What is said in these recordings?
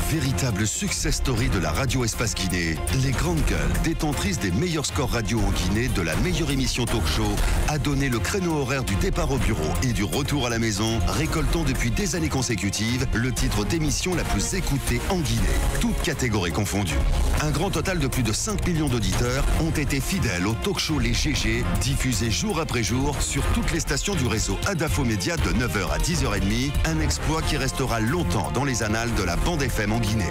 Véritable success story de la radio Espace Guinée, les grandes gueules, détentrices des meilleurs scores radio en Guinée, de la meilleure émission talk show, a donné le créneau horaire du départ au bureau et du retour à la maison, récoltant depuis des années consécutives le titre d'émission la plus écoutée en Guinée, toutes catégories confondues. Un grand total de plus de 5 millions d'auditeurs ont été fidèles au talk show Les GG, diffusé jour après jour sur toutes les stations du réseau Adafo Média de 9h à 10h30, un exploit qui restera longtemps dans les annales de la bande FM en Guinée.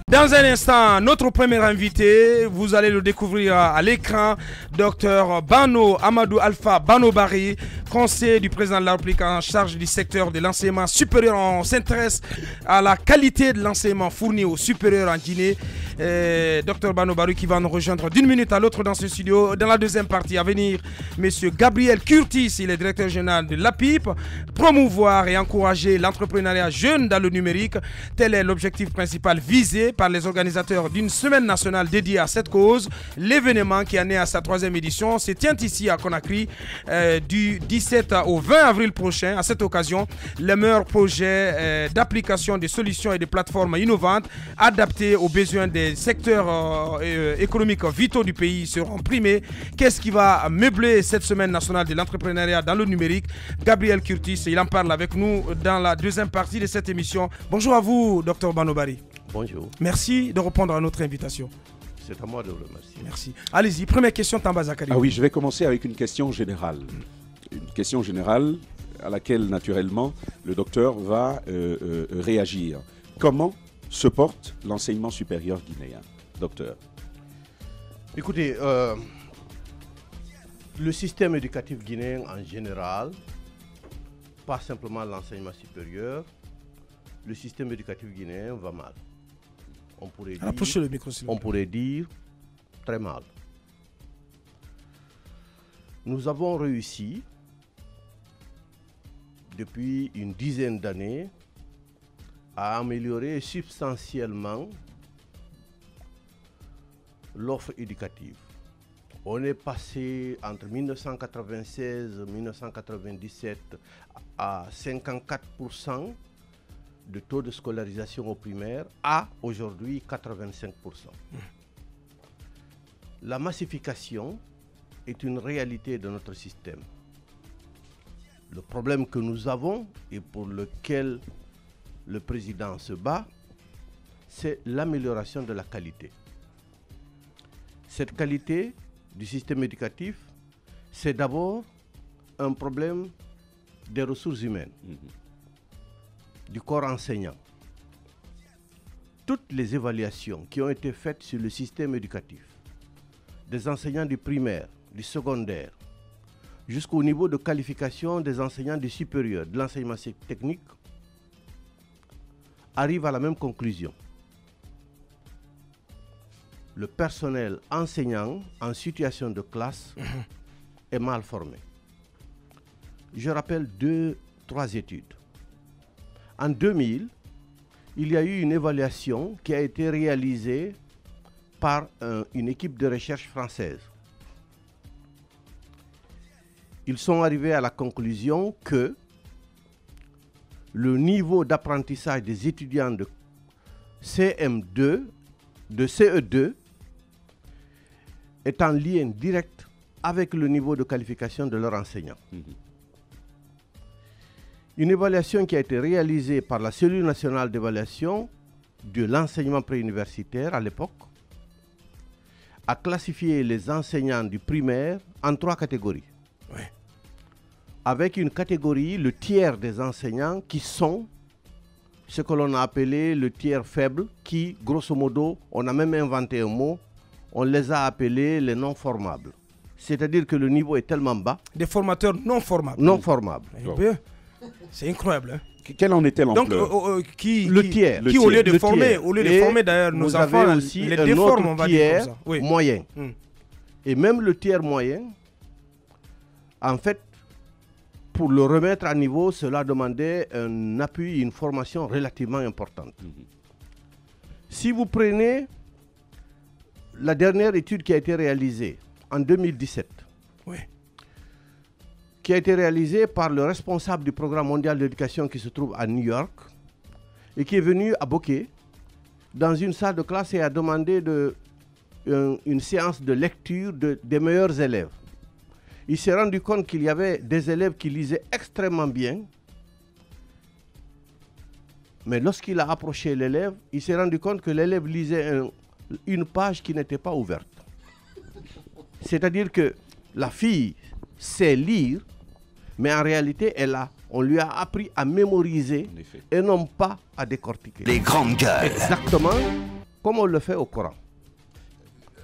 Dans un instant, notre premier invité, vous allez le découvrir à l'écran, Dr Bano Amadou Alpha Bano Bari, conseiller du président de la République en charge du secteur de l'enseignement supérieur. On s'intéresse à la qualité de l'enseignement fourni au supérieur en Guinée. Dr Bano Bari qui va nous rejoindre d'une minute à l'autre dans ce studio. Dans la deuxième partie à venir, Monsieur Gabriel Curtis, il est directeur général de l'APIP, promouvoir et encourager l'entrepreneuriat jeune dans le numérique. Tel est l'objectif principal visé par les organisateurs d'une semaine nationale dédiée à cette cause. L'événement qui en est à sa 3e édition se tient ici à Conakry du 17 au 20 avril prochain. À cette occasion, les meilleurs projets d'application des solutions et des plateformes innovantes adaptées aux besoins des secteurs économiques vitaux du pays seront primés. Qu'est-ce qui va meubler cette semaine nationale de l'entrepreneuriat dans le numérique? Gabriel Curtis, il en parle avec nous dans la deuxième partie de cette émission. Bonjour à vous, Dr Bano Bari. Bonjour. Merci de répondre à notre invitation. C'est à moi de vous remercier. Merci. Allez-y, première question, Tamba Zakari. Ah oui, je vais commencer avec une question générale. Une question générale à laquelle, naturellement, le docteur va réagir. Comment se porte l'enseignement supérieur guinéen, docteur? Écoutez, le système éducatif guinéen en général, pas simplement l'enseignement supérieur, le système éducatif guinéen va mal. On pourrait dire très mal. Nous avons réussi depuis une dizaine d'années à améliorer substantiellement l'offre éducative. On est passé entre 1996 et 1997 à 54% de taux de scolarisation au primaire à aujourd'hui 85%. La massification est une réalité de notre système. Le problème que nous avons et pour lequel le président se bat, c'est l'amélioration de la qualité. Cette qualité du système éducatif, c'est d'abord un problème des ressources humaines. Du corps enseignant. Toutes les évaluations qui ont été faites sur le système éducatif, des enseignants du primaire, du secondaire, jusqu'au niveau de qualification des enseignants du supérieur, de l'enseignement technique, arrivent à la même conclusion. Le personnel enseignant en situation de classe est mal formé. Je rappelle 2-3 études. En 2000, il y a eu une évaluation qui a été réalisée par une équipe de recherche française. Ils sont arrivés à la conclusion que le niveau d'apprentissage des étudiants de CM2, de CE2, est en lien direct avec le niveau de qualification de leurs enseignants. Une évaluation qui a été réalisée par la cellule nationale d'évaluation de l'enseignement préuniversitaire à l'époque a classifié les enseignants du primaire en 3 catégories. Ouais. Avec une catégorie, le tiers des enseignants qui sont ce que l'on a appelé le tiers faible, qui, grosso modo, on a même inventé un mot, on les a appelés les non formables. C'est-à-dire que le niveau est tellement bas. Des formateurs non formables. Non formables. C'est incroyable. Hein? Quelle en était l'ampleur? Donc, le tiers. Qui, au lieu de former, d'ailleurs, nos enfants, aussi les déforment, on va dire comme ça. Oui. Moyen. Et même le tiers moyen, en fait, pour le remettre à niveau, cela demandait un appui, une formation relativement importante. Si vous prenez la dernière étude qui a été réalisée en 2017, qui a été réalisée par le responsable du programme mondial d'éducation qui se trouve à New York, et qui est venu à Bokeh, dans une salle de classe, et a demandé une séance de lecture des meilleurs élèves. Il s'est rendu compte qu'il y avait des élèves qui lisaient extrêmement bien, mais lorsqu'il a approché l'élève, il s'est rendu compte que l'élève lisait une page qui n'était pas ouverte. C'est-à-dire que la fille sait lire, mais en réalité, on lui a appris à mémoriser et non pas à décortiquer. Les grandes gueules. Exactement comme on le fait au Coran.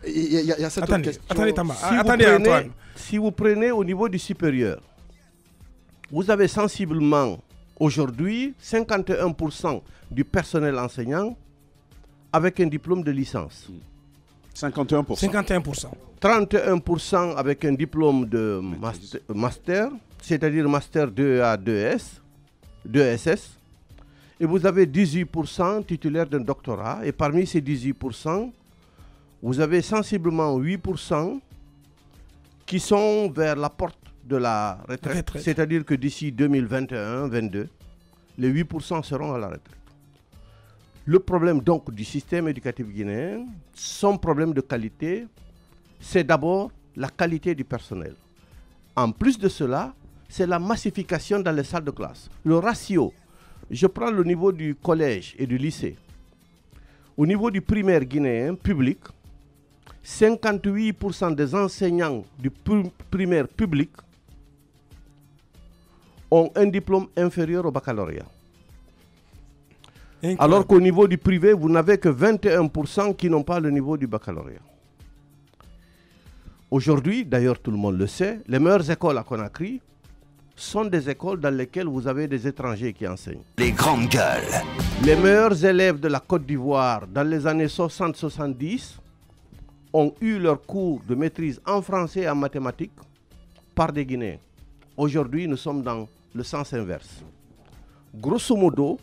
Il y a cette Attendez, question. attendez, Tama. Attendez, Antoine. Si vous prenez au niveau du supérieur, vous avez sensiblement aujourd'hui 51% du personnel enseignant avec un diplôme de licence. 51%. 51%. 31% avec un diplôme de master, c'est-à-dire master 2A, 2SS. Et vous avez 18% titulaires d'un doctorat. Et parmi ces 18%, vous avez sensiblement 8% qui sont vers la porte de la retraite. C'est-à-dire que d'ici 2021-22, les 8% seront à la retraite. Le problème donc du système éducatif guinéen, son problème de qualité, c'est d'abord la qualité du personnel. En plus de cela, c'est la massification dans les salles de classe. Le ratio, je prends le niveau du collège et du lycée. Au niveau du primaire guinéen public, 58% des enseignants du primaire public ont un diplôme inférieur au baccalauréat. Alors qu'au niveau du privé, vous n'avez que 21% qui n'ont pas le niveau du baccalauréat. Aujourd'hui, d'ailleurs tout le monde le sait, les meilleures écoles à Conakry sont des écoles dans lesquelles vous avez des étrangers qui enseignent. Les grandes gueules. Les meilleurs élèves de la Côte d'Ivoire dans les années 60-70 ont eu leur cours de maîtrise en français et en mathématiques par des Guinéens. Aujourd'hui, nous sommes dans le sens inverse. Grosso modo,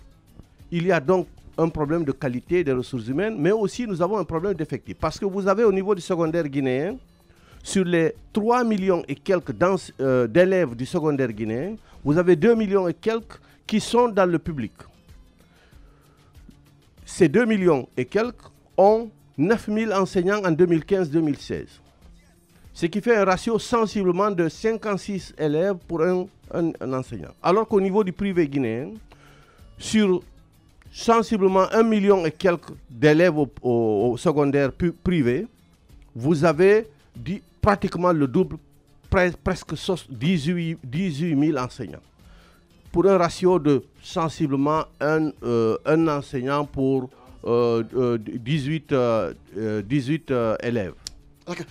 il y a donc un problème de qualité des ressources humaines, mais aussi nous avons un problème d'effectifs. Parce que vous avez au niveau du secondaire guinéen, sur les 3 millions et quelques d'élèves du secondaire guinéen, vous avez 2 millions et quelques qui sont dans le public. Ces 2 millions et quelques ont 9000 enseignants en 2015-2016. Ce qui fait un ratio sensiblement de 56 élèves pour un enseignant. Alors qu'au niveau du privé guinéen, sur sensiblement 1 million et quelques d'élèves au secondaire privé, vous avez pratiquement le double, presque 18 000 enseignants. Pour un ratio de sensiblement un enseignant pour 18 élèves.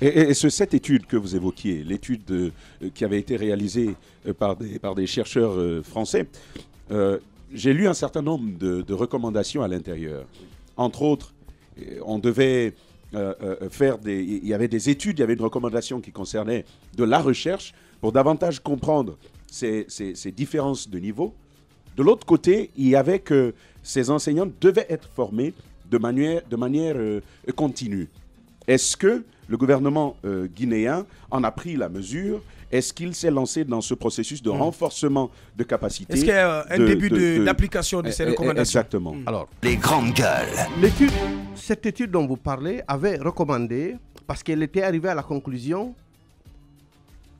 Et cette étude que vous évoquiez, l'étude qui avait été réalisée par des chercheurs français, j'ai lu un certain nombre de recommandations à l'intérieur. Entre autres, on devait il y avait des études, il y avait une recommandation qui concernait de la recherche pour davantage comprendre ces différences de niveau. De l'autre côté, il y avait que ces enseignants devaient être formés de manière continue. Est-ce que le gouvernement guinéen en a pris la mesure? Est-ce qu'il s'est lancé dans ce processus de renforcement de capacité? Est-ce qu'il y a un début d'application de ces recommandations? Exactement. Alors, les grandes gueules. Cette étude dont vous parlez avait recommandé, parce qu'elle était arrivée à la conclusion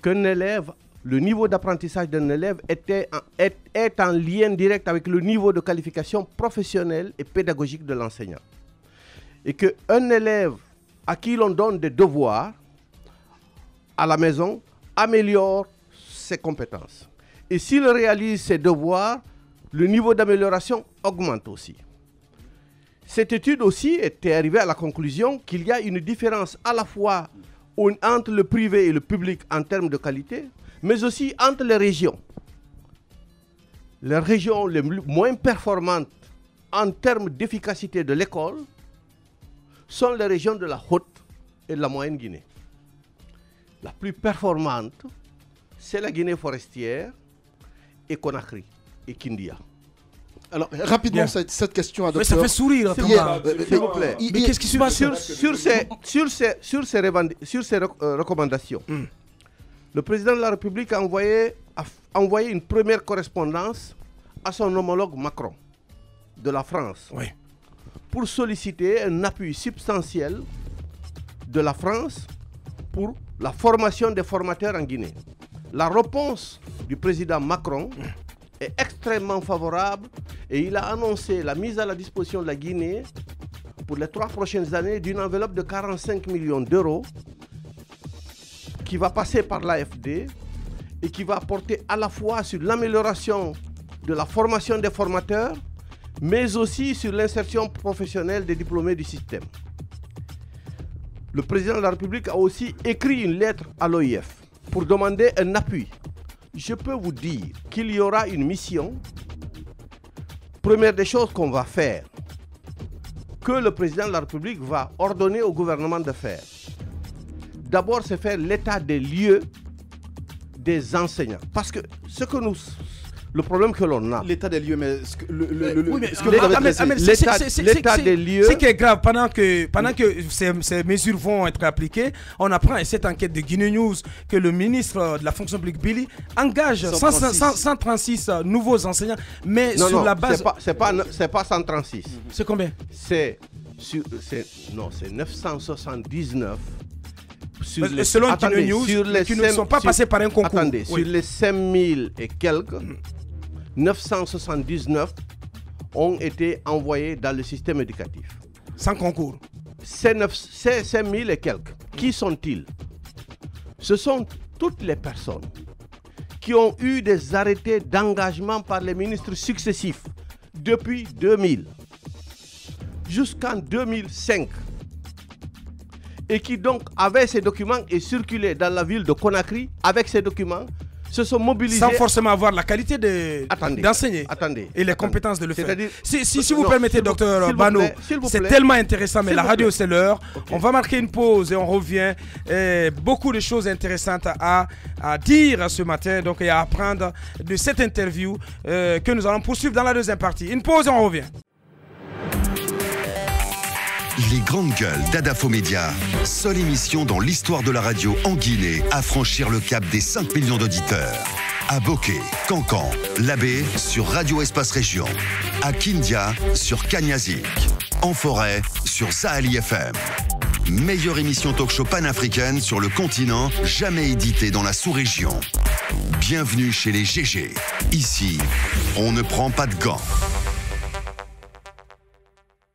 qu'un élève, le niveau d'apprentissage d'un élève est en lien direct avec le niveau de qualification professionnelle et pédagogique de l'enseignant. Et qu'un élève à qui l'on donne des devoirs à la maison améliore ses compétences. Et s'il réalise ses devoirs, le niveau d'amélioration augmente aussi. Cette étude aussi était arrivée à la conclusion qu'il y a une différence à la fois entre le privé et le public en termes de qualité, mais aussi entre les régions. Les régions les moins performantes en termes d'efficacité de l'école sont les régions de la Haute et de la Moyenne Guinée. La plus performante, c'est la Guinée forestière et Conakry et Kindia. Alors, rapidement, cette question à docteur. Mais ça fait sourire, s'il vous plaît. Mais qu'est-ce qui se passe sur ces recommandations, le président de la République a envoyé une première correspondance à son homologue Macron. de la France Oui. pour solliciter un appui substantiel de la France pour la formation des formateurs en Guinée. La réponse du président Macron est extrêmement favorable et il a annoncé la mise à la disposition de la Guinée pour les 3 prochaines années d'une enveloppe de 45 millions d'euros qui va passer par l'AFD et qui va porter à la fois sur l'amélioration de la formation des formateurs, mais aussi sur l'insertion professionnelle des diplômés du système. Le président de la République a aussi écrit une lettre à l'OIF pour demander un appui. Je peux vous dire qu'il y aura une mission. Première des choses qu'on va faire, que le président de la République va ordonner au gouvernement de faire. D'abord, c'est faire l'état des lieux des enseignants. Parce que ce que nous... Le problème que l'on a... L'état des lieux, mais ce que, ce que vous avez l'état des lieux... Ce qui est grave, pendant que ces mesures vont être appliquées, on apprend, et cette enquête de Guinée News, que le ministre de la fonction publique, Billy, engage 136 nouveaux enseignants, mais non, sur non, la base... c'est pas 136. C'est combien? C'est 979. Selon Guinée News, qui ne sont pas passés par un concours. Attendez, sur les 5000 et quelques, 979 ont été envoyés dans le système éducatif. Sans concours. Ces 5000 et quelques, qui sont-ils? Ce sont toutes les personnes qui ont eu des arrêtés d'engagement par les ministres successifs depuis 2000 jusqu'en 2005 et qui donc avaient ces documents et circulaient dans la ville de Conakry avec ces documents, se sont mobilisés... Sans forcément avoir la qualité d'enseigner et les compétences de le faire. Si vous permettez, docteur Bano, c'est tellement intéressant, mais la radio c'est l'heure. Okay. On va marquer une pause et on revient. Beaucoup de choses intéressantes à dire ce matin donc, et à apprendre de cette interview que nous allons poursuivre dans la deuxième partie. Une pause et on revient. Les grandes gueules d'Adafo Média, seule émission dans l'histoire de la radio en Guinée à franchir le cap des 5 millions d'auditeurs. À Bokeh, Cancan, Labé sur Radio Espace Région. À Kindia sur Kanyazik. En forêt sur Saheli FM. Meilleure émission talk-show panafricaine sur le continent, jamais éditée dans la sous-région. Bienvenue chez les GG. Ici, on ne prend pas de gants.